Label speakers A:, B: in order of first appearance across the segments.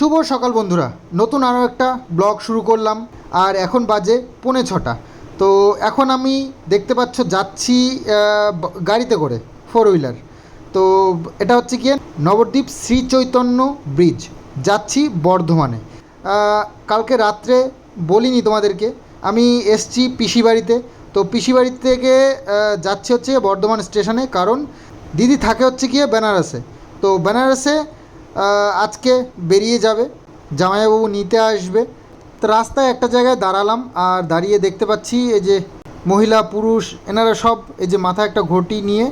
A: শুভ সকাল বন্ধুরা, নতুন আরও একটা ব্লগ শুরু করলাম। আর এখন বাজে 6:45। তো এখন আমি দেখতে পাচ্ছ যাচ্ছি গাড়িতে করে, 4 হুইলার। তো এটা হচ্ছে গিয়ে নবদ্বীপ শ্রী চৈতন্য ব্রিজ, যাচ্ছি বর্ধমানে। কালকে রাত্রে বলিনি তোমাদেরকে, আমি এসছি পিসি বাড়িতে। তো পিসি বাড়ি থেকে যাচ্ছি হচ্ছে বর্ধমান স্টেশনে, কারণ দিদি থাকে হচ্ছে গিয়ে বেনারসে। তো বেনারসে আজকে বেরিয়ে যাবে, জামাইবাবু নিতে আসবে। তো রাস্তায় একটা জায়গায় দাঁড়ালাম, আর দাঁড়িয়ে দেখতে পাচ্ছি এই যে মহিলা পুরুষ এনারা সব এই যে মাথায় একটা ঘটি নিয়ে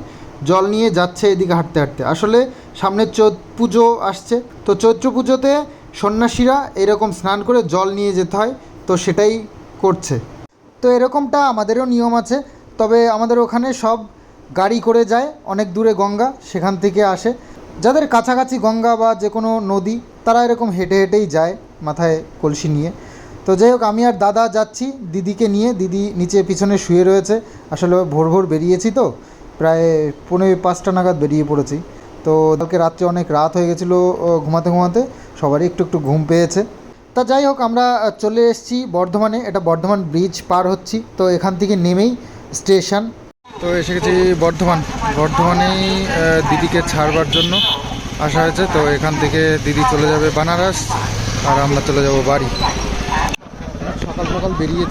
A: জল নিয়ে যাচ্ছে এদিকে হাঁটতে হাঁটতে। আসলে সামনে চৈত্র পুজো আসছে, তো চৈত্র পুজোতে সন্ন্যাসীরা এরকম স্নান করে জল নিয়ে যেতে হয়, তো সেটাই করছে। তো এরকমটা আমাদেরও নিয়ম আছে, তবে আমাদের ওখানে সব গাড়ি করে যায়, অনেক দূরে গঙ্গা, সেখান থেকে আসে। যাদের কাছাকাছি গঙ্গা বা যে কোনো নদী, তারা এরকম হেঁটে হেঁটেই যায় মাথায় কলসি নিয়ে। তো যাই হোক, আমি আর দাদা যাচ্ছি দিদিকে নিয়ে। দিদি নিচে পিছনে শুয়ে রয়েছে। আসলে ভোর ভোর বেরিয়েছি, তো প্রায় 4:45 নাগাদ বেরিয়ে পড়েছি। তো কালকে রাত্রে অনেক রাত হয়ে গেছিলো, ঘুমাতে ঘুমাতে সবারই একটু একটু ঘুম পেয়েছে। তা যাই হোক, আমরা চলে এসেছি বর্ধমানে। এটা বর্ধমান ব্রিজ পার হচ্ছি, তো এখান থেকে নেমেই স্টেশন। তো এসে গেছি বর্ধমানেই দিদিকে ছাড়বার জন্য আসা হয়েছে। তো এখান থেকে দিদি চলে যাবে বানারস, আর আমরা চলে যাব বাড়ি। সকাল সকাল বেরিয়ে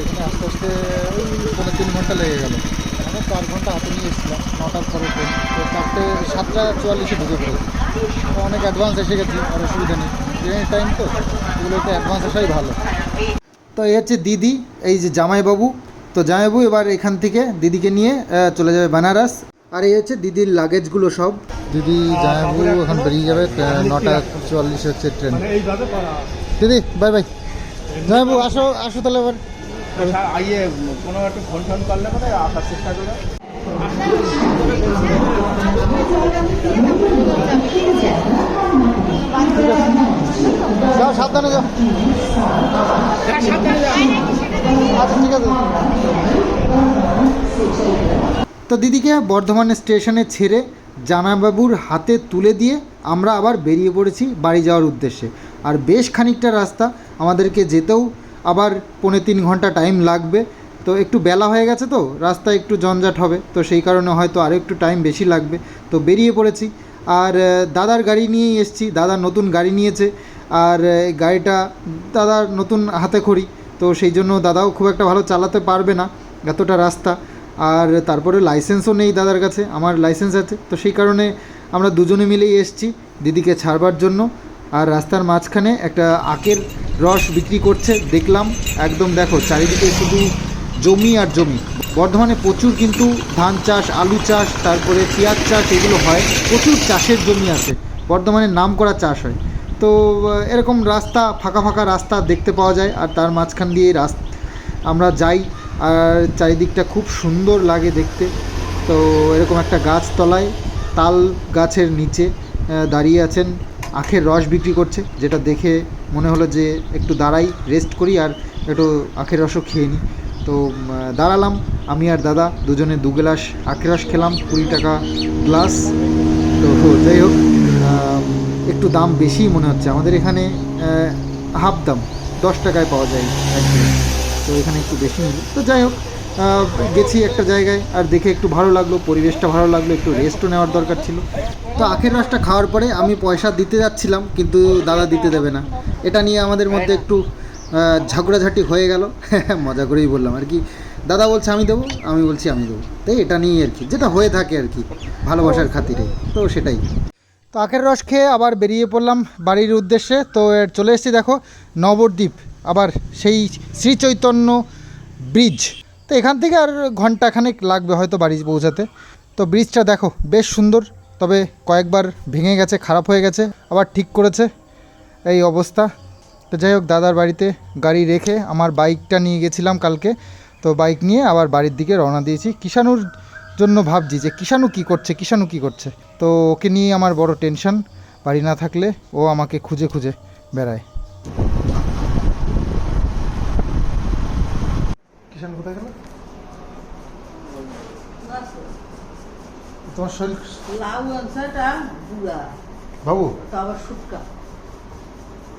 A: এখানে আস্তে আস্তে ওই 3.5 ঘন্টা লেগে গেল। মানে 4 ঘন্টা হাতে নিয়ে এসেছিলাম, 9টার পরে ট্রেন। তো 7:44 ঢুকে পড়েছি। তো অনেক অ্যাডভান্স এসে গেছি, আর অসুবিধা নেই, ট্রেনের টাইম তো, এগুলো একটু অ্যাডভান্স আসাই ভালো। তো এই হচ্ছে দিদি, এই যে জামাইবাবু। তো জামাইবাবু এবার এখান থেকে দিদিকে নিয়ে চলে যাবে বেনারস। আর এই হচ্ছে দিদির লাগেজগুলো সব। দিদি জামাইবাবু এখন বেরিয়ে যাবে, 9:44 হচ্ছে ট্রেন। দিদি বাই বাই। জামাইবাবু আসো আসো তাহলে এবার।
B: আইয়ে কোনো একটা ফোন টোন করলে কোথায় আসার চেষ্টা করে।
A: যাও, সাবধানে যাও। আচ্ছা ঠিক আছে। তো দিদিকে বর্ধমান স্টেশনে ছেড়ে জামাইবাবুর হাতে তুলে দিয়ে আমরা আবার বেরিয়ে পড়েছি বাড়ি যাওয়ার উদ্দেশ্যে। আর বেশ খানিকটা রাস্তা আমাদেরকে যেতেও আবার 3.25 ঘন্টা টাইম লাগবে। তো একটু বেলা হয়ে গেছে, তো রাস্তায় একটু জঞ্জাট হবে, তো সেই কারণে হয়তো আরও একটু টাইম বেশি লাগবে। তো বেরিয়ে পড়েছি। আর দাদার গাড়ি নিয়েই এসেছি, দাদা নতুন গাড়ি নিয়েছে। আর গাড়িটা দাদার নতুন হাতে খড়ি, তো সেই জন্য দাদাও খুব একটা ভালো চালাতে পারবে না এতটা রাস্তা। আর তারপরে লাইসেন্সও নেই দাদার কাছে, আমার লাইসেন্স আছে। তো সেই কারণে আমরা দুজনে মিলেই এসেছি দিদিকে ছাড়বার জন্য। আর রাস্তার মাঝখানে একটা আখের রস বিক্রি করছে দেখলাম, একদম দেখো চারিদিকে শুধু জমি আর জমি। বর্ধমানে প্রচুর কিন্তু ধান চাষ, আলু চাষ, তারপরে পেঁয়াজ চাষ, এগুলো হয়। প্রচুর চাষের জমি আছে, বর্ধমানের নাম করা চাষ হয়। তো এরকম রাস্তা, ফাঁকা ফাঁকা রাস্তা দেখতে পাওয়া যায়, আর তার মাঝখান দিয়ে আমরা যাই। আর চারিদিকটা খুব সুন্দর লাগে দেখতে। তো এরকম একটা গাছতলায়, তাল গাছের নিচে দাঁড়িয়ে আছেন, আখের রস বিক্রি করছে, যেটা দেখে মনে হলো যে একটু দাঁড়াই, রেস্ট করি, আর একটু আখের রসও খেয়ে নিই। তো দাঁড়ালাম, আমি আর দাদা দুজনে 2 গ্লাস আখের রস খেলাম, 20 টাকা গ্লাস। তো যাই হোক, একটু দাম বেশিই মনে হচ্ছে। আমাদের এখানে হাফ দাম 10 টাকায় পাওয়া যায় একদম। তো এখানে একটু বেশি নিল। তো যাই হোক, গেছি একটা জায়গায়, আর দেখে একটু ভালো লাগলো, পরিবেশটা ভালো লাগলো, একটু রেস্টও নেওয়ার দরকার ছিল। তো আখের রসটা খাওয়ার পরে আমি পয়সা দিতে যাচ্ছিলাম, কিন্তু দাদা দিতে দেবে না। এটা নিয়ে আমাদের মধ্যে একটু ঝগড়াঝাটি হয়ে গেল। মজা করেই বললাম আর কি, দাদা বলছে আমি দেবো, আমি বলছি আমি দেবো। তাই এটা নিয়েই আর কি, যেটা হয়ে থাকে আর কি, ভালোবাসার খাতিরে, তো সেটাই। তো আখের রস খেয়ে আবার বেরিয়ে পড়লাম বাড়ির উদ্দেশ্যে। তো চলে এসেছি দেখো নবদ্বীপ, আবার সেই শ্রী চৈতন্য ব্রিজ। তো এখান থেকে আর ঘন্টাখানেক লাগবে হয়তো বাড়ি পৌঁছাতে। তো ব্রিজটা দেখো বেশ সুন্দর, তবে কয়েকবার ভেঙে গেছে, খারাপ হয়ে গেছে, আবার ঠিক করেছে, এই অবস্থা। তো যাই হোক, দাদার বাড়িতে গাড়ি রেখে আমার বাইকটা নিয়ে গেছিলাম কালকে। তো বাইক নিয়ে আবার বাড়ির দিকে রওনা দিয়েছি। কিষাণুর জন্য ভাবছি যে কিষাণু কী করছে। তো ওকে নিয়ে আমার বড় টেনশন, বাড়ি না থাকলে ও আমাকে খুঁজে খুঁজে বেড়ায়। কিষাণু কোথায় গেল? তোমার শরীর বাবু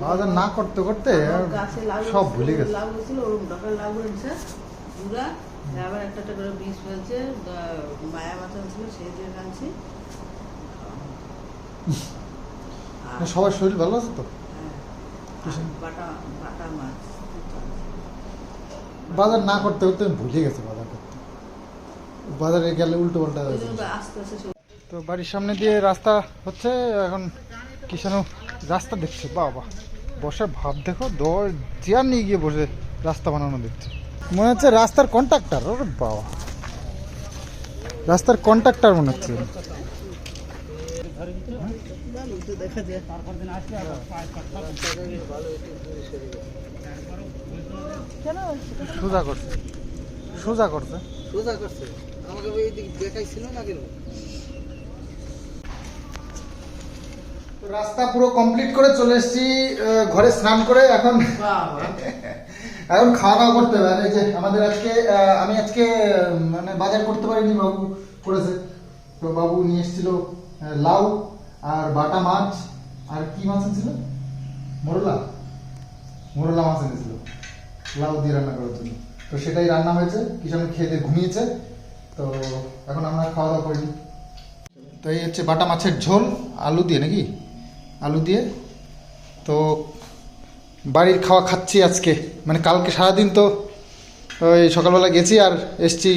A: বাজার না করতে করতে
C: গাছে লাউ
A: সব ভুলে গেছে।
C: লাউ ছিল ওরকম ডকার লাউ এনেছে পুরা, আবার একটা একটা করে বীজ ফেলছে, মায়া মাথা ছিল সেই দিয়ে কাঁদছি।
A: সবার শরীর ভালো আছে তো?
C: বাটা বাটা মাছ
A: বাজার না করতে করতে আমি ভুলে গেছে বাজার করতে, বাজারে গেলে উল্টো পাল্টা
C: ওই জন্য আস্তে আস্তে
A: তো বাড়ির সামনে দিয়ে রাস্তা হচ্ছে এখন। কিষানু রাস্তা দেখছে, বাবা বসে ভাব দেখো, চেয়ার নিয়ে গিয়ে বসে রাস্তা বানানো দেখছে, মনে হচ্ছে রাস্তার কন্ট্রাক্টর। ওরে বাবা, রাস্তার কন্ট্রাক্টর মনে হচ্ছে।
C: দেখা যায় কেন
A: সোজা করছে, সোজা করছে,
C: সোজা করছে আমাকে ওই দিক দেখাইছিল না কেন।
A: রাস্তা পুরো কমপ্লিট করে চলে এসেছি ঘরে স্নান করে। এখন এখন খাওয়া দাওয়া করতে হবে। আর এই যে আমাদের আজকে আমি আজকে মানে বাজার করতে পারিনি, বাবু করেছে। তো বাবু নিয়ে এসেছিল লাউ আর বাটা মাছ, আর কি মাছ ছিল, মোরলা, মোরলা মাছ এনেছিল লাউ দিয়ে রান্না করার জন্য। তো সেটাই রান্না হয়েছে, কিষান খেয়ে দিয়ে ঘুমিয়েছে। তো এখন আমরা খাওয়া দাওয়া করিনি। তো এই হচ্ছে বাটা মাছের ঝোল আলু দিয়ে, নাকি আলু দিয়ে। তো বাড়ির খাওয়া খাচ্ছি আজকে, মানে কালকে সারাদিন তো ওই সকালবেলা গেছি আর এসছি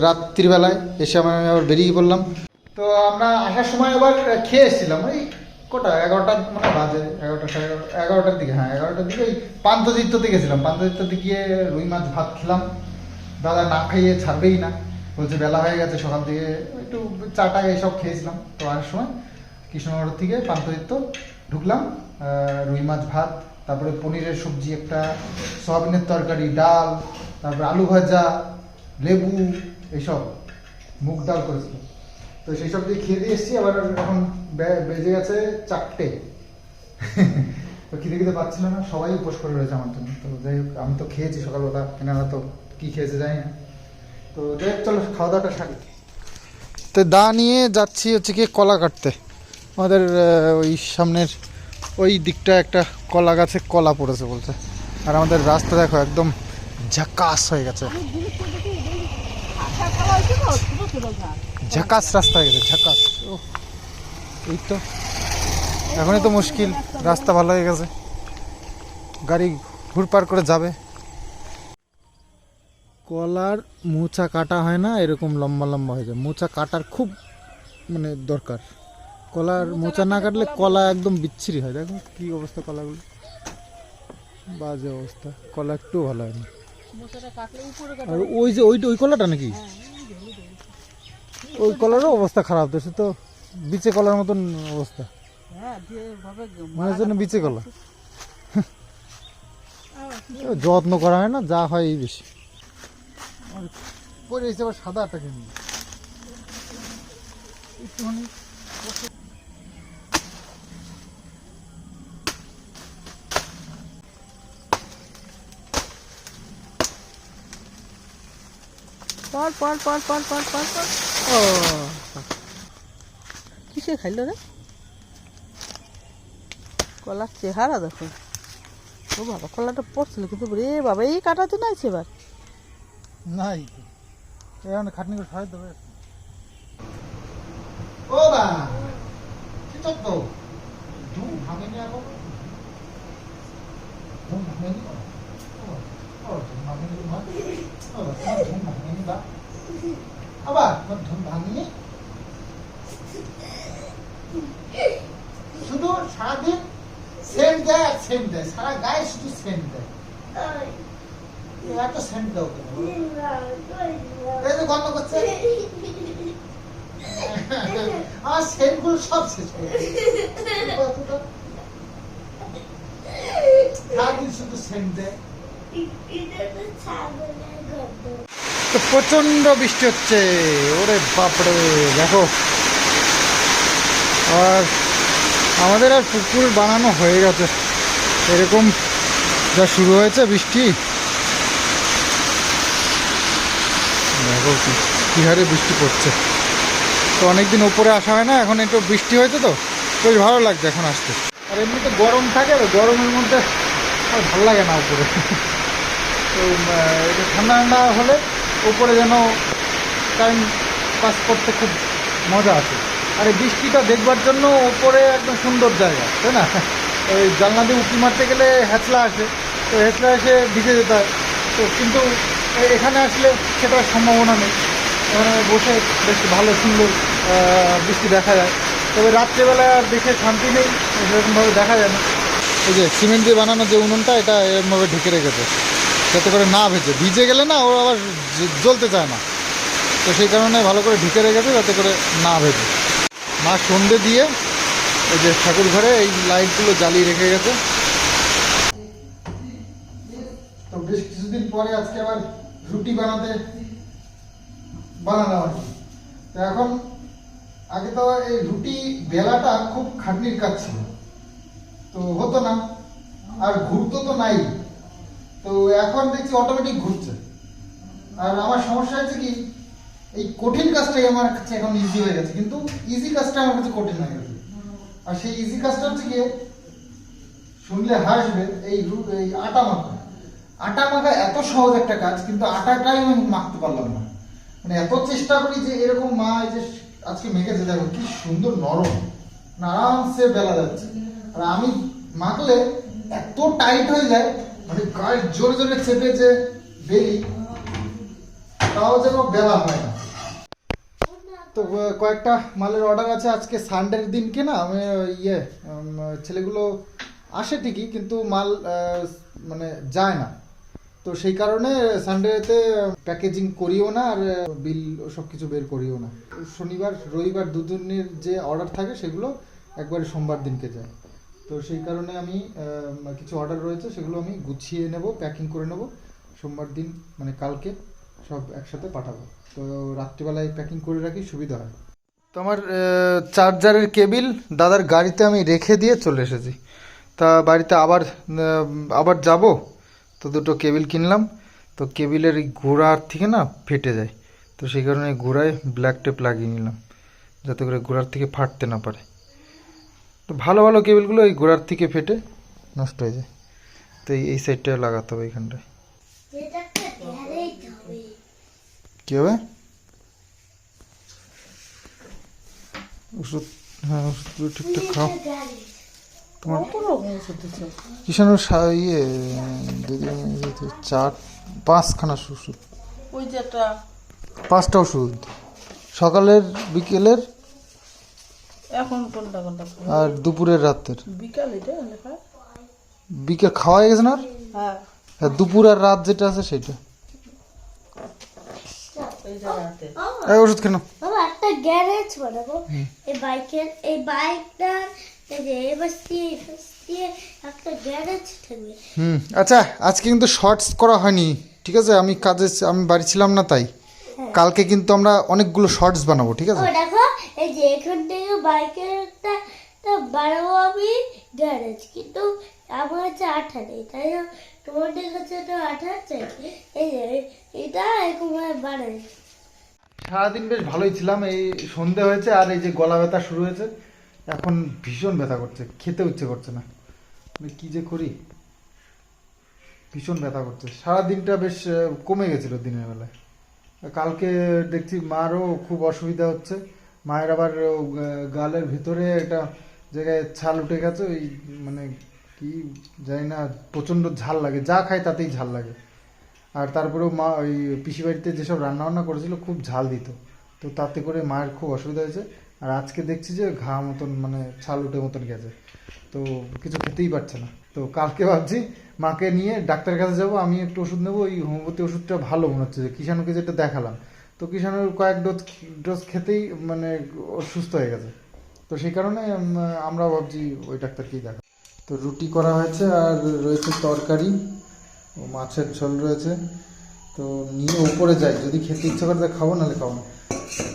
A: রাত্রিবেলায়, এসে আমি আবার বেরিয়ে পড়লাম। তো আমরা আসার সময় আবার খেয়ে এসেছিলাম ওই কটা 11টা মানে বাজে, 11টা 11টার দিকে, হ্যাঁ 11টার দিকে ওই পান্থতীর্থতে গেছিলাম। পান্থতীর্থতে গিয়ে রুই মাছ ভাত খেলাম। দাদা না খাইয়ে ছাড়বেই না, বলছে বেলা হয়ে গেছে, সকাল থেকে একটু চাটা এইসব খেয়েছিলাম। তো আসার সময় কৃষ্ণনগর থেকে পান্থতীর্থ ঢুকলাম, রুই মাছ ভাত, তারপরে পনিরের সবজি একটা, সয়াবিনের তরকারি, ডাল, তারপরে আলু ভাজা, লেবু, এইসব মুগ ডাল করেছিল। তো সেই সব দিয়ে খেয়ে দিয়ে এসেছি। আবার এখন বেজে গেছে 4টে। তো খিদে খিদে পাচ্ছিল না, সবাই উপোস করে রয়েছে আমার জন্য। তো যাই হোক, আমি তো খেয়েছি সকালবেলা, এনারা তো কী খেয়েছে জানি না। তো যাই হোক, চলো খাওয়া দাওয়াটা সারি। তো দা নিয়ে যাচ্ছি হচ্ছে কি কলা কাটতে। আমাদের ওই সামনের ওই দিকটা একটা কলা গাছে কলা পড়েছে বলছে। আর আমাদের রাস্তা দেখো একদম ঝাকাস হয়ে গেছে, ঝাকাস রাস্তা হয়ে গেছে, ঝাকাস। ও এই তো এখনই তো মুশকিল, রাস্তা ভালো হয়ে গেছে, গাড়ি ঘুরপার করে যাবে। কলার মোচা কাটা হয় না, এরকম লম্বা লম্বা হয়ে যায়। মোচা কাটার খুব মানে দরকার। কলার মোচা না কাটলে কলা একদম বিচ্ছিরি হয়। দেখো কি অবস্থা কলাগুলো, বাজে অবস্থা, কলা একটু ভালো হয় না। আর ওই যে ওই কলাটা নাকি, ওই কলারও অবস্থা খারাপ, তো সে তো বিচে কলার মতন অবস্থা, মানে জন্য বিচে কলা। যত্ন করা হয় না, যা হয় এই বেশি। পরে এসে আবার সাদা একটা কিনি একটুখানি।
C: কিসে খাইল রে? কলার চেহারা দেখো, ও বাবা কলাটা পড়ছিল, কিন্তু রে বাবা এই কাটা তো নাই এবার
A: নাই, এখন খাটনি করে খাওয়াই দেবে। ও বা কি তো ধুম ভাঙেনি, এখন ধুম ভাঙেনি, ধুম ভাঙেনি, ধুম ভাঙেনি বা আবার ধুম ভাঙিনি। শুধু সারাদিন সেন্ট দেয় আর সেন্ট দেয়, সারা গায়ে শুধু সেন্ট দেয়। এত সেন্ট দাও কেন? এই যে গন্ধ করছে, আমার সেন্ট গুলো সব শেষ করে সারাদিন শুধু সেন্ট দেয়। প্রচন্ড বৃষ্টি হচ্ছে, ওরে বাপরে দেখো। আর আমাদের আর পুকুর বানানো হয়ে গেছে, এরকম যা শুরু হয়েছে বৃষ্টি, দেখো কি হারে বৃষ্টি পড়ছে। তো অনেকদিন ওপরে আসা হয় না, এখন একটু বৃষ্টি হয়েছে তো বেশ ভালো লাগছে এখন আসতে। আর এমনিতে গরম থাকে, তো গরমের মধ্যে আর ভালো লাগে না উপরে। তো এটা ঠান্ডা ঠান্ডা হলে উপরে যেন টাইম পাস করতে খুব মজা আছে। আর এই বৃষ্টিটা দেখবার জন্য ওপরে একদম সুন্দর জায়গা, তাই না? ওই জানলা দিয়ে উঁকি মারতে গেলে হ্যাঁচলা আসে, তো হ্যাঁচলা এসে ভিজে যেতে হয়। তো কিন্তু এখানে আসলে সেটার সম্ভাবনা নেই, এখানে বসে বেশ ভালো সুন্দর বৃষ্টি দেখা যায়। তবে রাত্রেবেলা আর দেখে শান্তি নেই, সেরকমভাবে দেখা যায় না। এই যে সিমেন্ট দিয়ে বানানো যে উনুনটা, এটা এরকমভাবে ঢেকে রেখেছে যাতে করে না ভিজে গেলে না ও আবার জ্বলতে চায় না। তো সেই কারণে ভালো করে ঢেকে রেখেছে যাতে করে না ভেজে। মা সন্ধে দিয়ে এই যে ঠাকুর ঘরে এই লাইটগুলো জ্বালিয়ে রেখে গেছে। তো বেশ কিছুদিন পরে আজকে আবার রুটি বানানো আর কি। তো এখন আগে তো এই রুটি বেলাটা খুব খাটনির কাজ ছিল, তো হতো না, আর ঘুরতো তো নাই। তো এখন দেখছি অটোমেটিক ঘুরছে। আর আমার সমস্যা হচ্ছে কি, এই কঠিন কাজটাই আমার কাছে এখন ইজি হয়ে গেছে, কিন্তু ইজি কাজটা আমার কাছে কঠিন হয়ে গেছে। আর সেই ইজি কাজটা হচ্ছে গিয়ে, শুনলে হাসবে, এই আটা মাখা। আটা মাখা এত সহজ একটা কাজ, কিন্তু আটাটাই আমি মাখতে পারলাম না। মানে এত চেষ্টা করি যে এরকম মা এই যে আজকে মেখেছে, দেখো কি সুন্দর নরম, আরামসে বেলা যাচ্ছে। আর আমি মাখলে এত টাইট হয়ে যায়, মানে গায়ে জোরে জোরে চেপে যে বেলি, তাও যেন বেলা হয় না। তো কয়েকটা মালের অর্ডার আছে আজকে সানডের দিনকে না, আমি ছেলেগুলো আসে ঠিকই, কিন্তু মাল মানে যায় না। তো সেই কারণে সানডেতে প্যাকেজিং করিও না, আর বিল সব কিছু বের করিও না। শনিবার রবিবার দুদিনের যে অর্ডার থাকে সেগুলো একবারে সোমবার দিনকে যায়। তো সেই কারণে আমি কিছু অর্ডার রয়েছে, সেগুলো আমি গুছিয়ে নেব, প্যাকিং করে নেব। সোমবার দিন মানে কালকে সব একসাথে পাঠাবো। তো রাত্রিবেলায় প্যাকিং করে রাখি, সুবিধা হয়। তো আমার চার্জারের কেবিল দাদার গাড়িতে আমি রেখে দিয়ে চলে এসেছি। তা বাড়িতে আবার যাব, তো দুটো কেবিল কিনলাম। তো কেবিলের এই গোড়ার থেকে না ফেটে যায়, তো সেই কারণে গোড়ায় ব্ল্যাক টেপ লাগিয়ে নিলাম, যাতে করে গোড়ার থেকে ফাটতে না পারে। তো ভালো ভালো কেবিলগুলো এই গোড়ার থেকে ফেটে নষ্ট হয়ে যায়, তো এই সাইডটা লাগাতে হবে, এইখানটায়। কী হবে? ওষুধ, হ্যাঁ ওষুধগুলো ঠিকঠাক খাও। তোমার কিষাণুর চার 5খানা ওষুধ,
C: ওই যে একটা
A: 5টা ওষুধ, সকালের, বিকেলের,
C: এখন কোনটা কোনটা
A: আর দুপুরের, রাতের।
C: বিকাল, এটা লেখা
A: বিকেল খাওয়া হয়ে গেছে না?
C: হ্যাঁ,
A: আর দুপুর আর রাত যেটা আছে সেটা।
C: এইটা রাতে।
A: এই ওষুধ কেন?
D: বাবা একটা গ্যারেজ বানাবো এই বাইকটা, এই যে দিয়ে একটা গ্যারেজ থাকবে।
A: আচ্ছা, আজকে কিন্তু শর্টস করা হয়নি, ঠিক আছে? আমি বাড়ি ছিলাম না, তাই কালকে কিন্তু আমরা অনেকগুলো শর্টস বানাবো, ঠিক আছে?
D: ও দেখো, এই যে এখান থেকে বাইকের একটা বানাবো আমি গ্যারেজ, কিন্তু আমার কাছে আঠা নেই, তাই তোমাদের কাছে তো আঠা আছে, এই যে এটা এরকম বানাই।
A: সারাদিন বেশ ভালোই ছিলাম, এই সন্ধে হয়েছে আর এই যে গলা ব্যথা শুরু হয়েছে, এখন ভীষণ ব্যথা করছে, খেতে ইচ্ছে করছে না, আমি কি যে করি, ভীষণ ব্যথা করছে। সারাদিনটা বেশ কমে গেছিল দিনের বেলায়। কালকে দেখছি মারও খুব অসুবিধা হচ্ছে, মায়ের আবার গালের ভিতরে একটা জায়গায় ছাল উঠে গেছে, ওই মানে কি জানি না, প্রচণ্ড ঝাল লাগে, যা খায় তাতেই ঝাল লাগে। আর তারপরেও মা ওই পিসি বাড়িতে যেসব রান্নাবান্না করেছিল খুব ঝাল দিত, তো তাতে করে মায়ের খুব অসুবিধা হয়েছে। আর আজকে দেখছি যে ঘা মতন মানে ছাল উঠে মতন গেছে, তো কিছু খেতেই পারছে না। তো কালকে ভাবছি মাকে নিয়ে ডাক্তারের কাছে যাব, আমি একটু ওষুধ নেবো, ওই হোমিওপ্যাথি ওষুধটা ভালো মনে হচ্ছে, যে কিষাণুকে যেটা দেখালাম, তো কিষাণুর কয়েক ডোজ খেতেই মানে সুস্থ হয়ে গেছে। তো সেই কারণে আমরা ভাবছি ওই ডাক্তারকেই দেখা। তো রুটি করা হয়েছে, আর রয়েছে তরকারি, ও মাছের ঝোল রয়েছে। তো নিয়ে উপরে যাই, যদি খেতে ইচ্ছা করে খাবো, নাহলে খাবো না।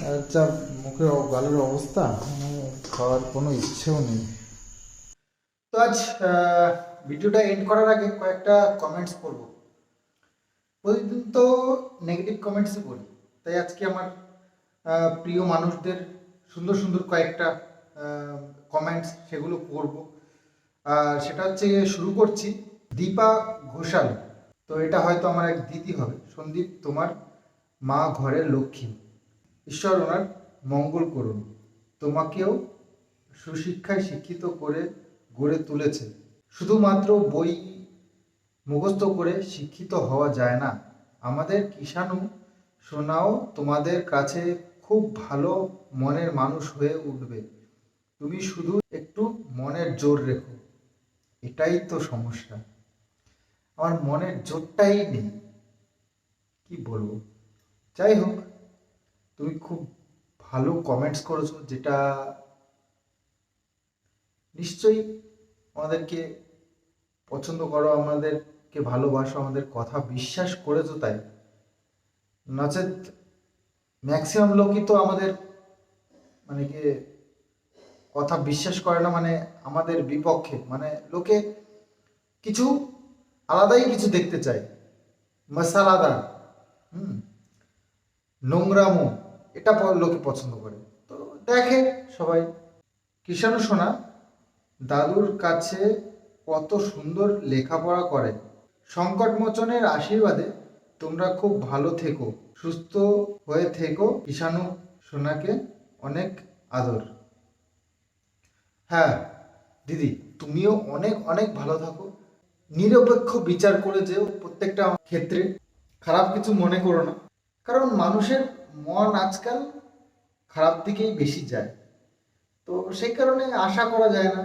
A: আর যা মুখের গালের অবস্থা, খাওয়ার কোনো ইচ্ছেও নেই। তো আজ ভিডিওটা এন্ড করার আগে কয়েকটা কমেন্টস পড়ব। প্রতিদিন তো নেগেটিভ কমেন্টসই পড়ি, তাই আজকে আমার প্রিয় মানুষদের সুন্দর সুন্দর কয়েকটা কমেন্টস, সেগুলো পড়ব। আর সেটা হচ্ছে শুরু করছি দীপা ঘোষাল। তো এটা হয়তো আমার এক দিদি হবে। সন্দীপ, তোমার মা ঘরের লক্ষ্মী, ঈশ্বর ওনার মঙ্গল করুন। তোমাকেও সুশিক্ষায় শিক্ষিত করে গড়ে তুলেছে। শুধুমাত্র বই মুখস্থ করে শিক্ষিত হওয়া যায় না। আমাদের কিষাণু সোনাও তোমাদের কাছে খুব ভালো মনের মানুষ হয়ে উঠবে। তুমি শুধু একটু মনের জোর রেখো। এটাই তো সমস্যা, আমার মনের জোরটাই নেই, কি বলবো। যাই হোক, তুমি খুব ভালো কমেন্টস করেছো, যেটা নিশ্চয়ই আমাদেরকে পছন্দ করো, আমাদেরকে ভালোবাসো, আমাদের কথা বিশ্বাস করেছো, তাই নচেত ম্যাক্সিমাম লোকই তো আমাদের মানে কি কথা বিশ্বাস করে না, মানে আমাদের বিপক্ষে, মানে লোকে কিছু আলাদাই কিছু দেখতে চায়, মশালাদার, নোংরামো, এটা লোকে পছন্দ করে। তো দেখে সবাই। কিষাণু সোনা দাদুর কাছে কত সুন্দর লেখাপড়া করে। সংকটমোচনের আশীর্বাদে তোমরা খুব ভালো থেকো, সুস্থ হয়ে থেকো। কিষাণু সোনাকে অনেক আদর। হ্যাঁ দিদি, তুমিও অনেক অনেক ভালো থাকো, নিরপেক্ষ বিচার করে যেও প্রত্যেকটা ক্ষেত্রে, খারাপ কিছু মনে করো না, কারণ মানুষের মন আজকাল খারাপ দিকেই বেশি যায়। তো সেই কারণে আশা করা যায় না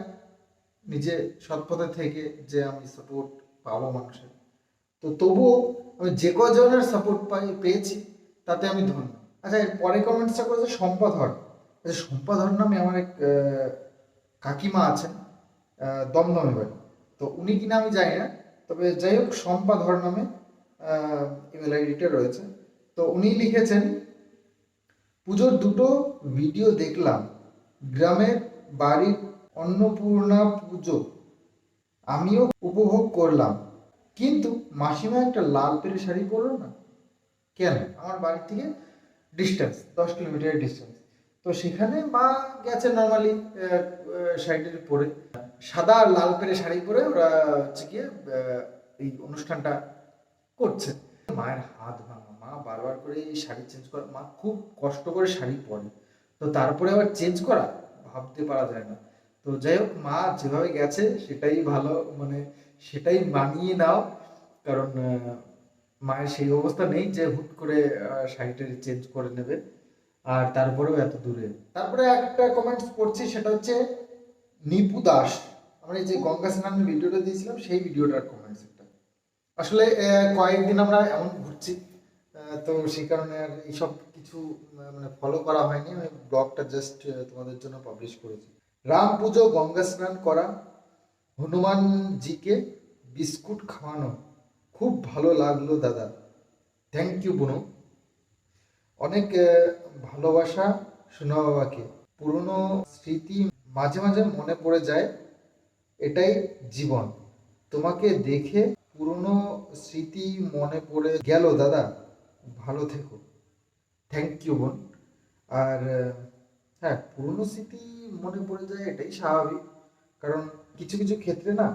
A: নিজে সৎপথে থেকে যে আমি সাপোর্ট পাবো মানুষের। তো তবুও আমি যে কজনের সাপোর্ট পেয়েছি তাতে আমি ধন্য। আচ্ছা, এর পরে কমেন্টসটা করেছে সম্পাধর। আচ্ছা, সম্পাধর নামে আমার এক কাকিমা আছেন, দমদমে বাড়ি। তো উনি কিনা আমি জানি না, তবে যাই হোক সম্পাধর নামে ইমেল আইডিটা রয়েছে। তো উনি লিখেছেন, পুজোর দুটো ভিডিও দেখলাম, গ্রামের বাড়ির অন্নপূর্ণা পুজো আমিও উপভোগ করলাম, কিন্তু মাসিমা একটা লাল পেরে শাড়ি পরলো না কেন? আমার বাড়ি থেকে ডিস্টেন্স 10 কিলোমিটারের ডিস্টেন্স। তো সেখানে মা গেছে নর্মালি শাড়িটা পরে, সাদা আর লাল পেরে শাড়ি পরে ওরা হচ্ছে গিয়ে এই অনুষ্ঠানটা করছে। মায়ের হাত ভাঙা, মা বারবার করে এই শাড়ি চেঞ্জ করা, মা খুব কষ্ট করে শাড়ি পরে, তো তারপরে আবার চেঞ্জ করা ভাবতে পারা যায় না। তো যাই হোক, মা যেভাবে গেছে সেটাই ভালো, মানে সেটাই মানিয়ে নাও, কারণ মায়ের সেই অবস্থা নেই যে হুট করে শাড়িটা চেঞ্জ করে নেবে, আর তারপরেও এত দূরে। তারপরে একটা কমেন্টস পড়ছি, সেটা হচ্ছে নিপু দাস। আমরা এই যে গঙ্গা স্নানের ভিডিওটা দিয়েছিলাম সেই ভিডিওটার কমেন্টস একটা। আসলে কয়েকদিন আমরা এমন ঘুরছি, তো সেই কারণে আর এইসব কিছু মানে ফলো করা হয়নি। আমি ব্লগটা জাস্ট তোমাদের জন্য পাবলিশ করেছি। রাম পুজো, গঙ্গা স্নান করা, হনুমানজিকে বিস্কুট খাওয়ানো, খুব ভালো লাগলো দাদা। থ্যাংক ইউ বোনো। অনেক ভালোবাসা সোনা বাবাকে। পুরনো স্মৃতি মাঝে মাঝে মনে পড়ে যায়, এটাই জীবন। তোমাকে দেখে পুরনো স্মৃতি মনে পড়ে গেল দাদা, ভালো থেকো। থ্যাংক ইউ বোন। আর হ্যাঁ, পুরনো স্মৃতি মনে পড়ে যায়, এটাই স্বাভাবিক, কারণ কিছু কিছু ক্ষেত্রে না,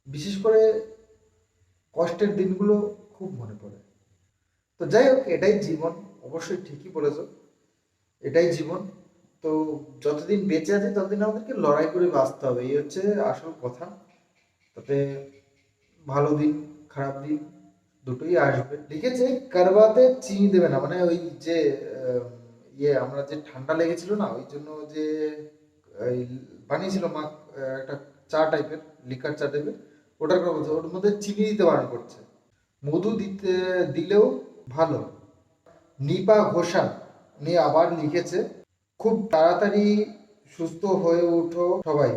A: বিশেষ করে কষ্টের দিনগুলো খুব মনে পড়ে। তো যাই হোক, এটাই জীবন। অবশ্যই ঠিকই বলেছ, এটাই জীবন। তো যতদিন বেঁচে আছি ততদিন আমাদেরকে লড়াই করে বাঁচতে হবে, এই হচ্ছে আসল কথা। তাতে ভালো দিন খারাপ দিন দুটোই আসবে। লিখেছে কারবাতে চিনি দেবে না, মানে ওই যে আমরা যে ঠান্ডা লেগেছিল না, ওই জন্য যে বানিয়েছিল মা একটা চা টাইপের, লিকার চা টাইপের, ওটার কথা বলছে, ওর মধ্যে চিনি দিতে বারণ করছে, মধু দিতে দিলেও ভালো। নিপা ঘোষাল উনি আবার লিখেছে, খুব তাড়াতাড়ি সুস্থ হয়ে ওঠো সবাই,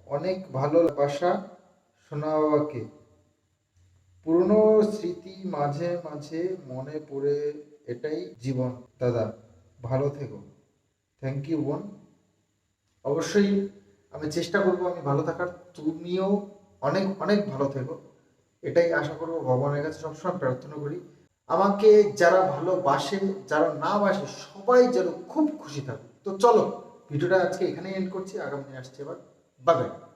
A: অনেক ভালোবাসা সোনা বাবাকে। পুরনো স্মৃতি মাঝে মাঝে মনে পড়ে, এটাই জীবন দাদা, ভালো থেকো। থ্যাংক ইউ বোন। অবশ্যই আমি চেষ্টা করবো আমি ভালো থাকার, তুমিও অনেক অনেক ভালো থেকো, এটাই আশা করবো, ভগবানের কাছে সবসময় প্রার্থনা করি। আমাকে যারা ভালোবাসে, যারা না বাসে, সবাই যেন খুব খুশি থাকে। তো চলো, ভিডিওটা আজকে এখানেই এন্ড করছি, আগামী দিনে আসছি আবার বাগান।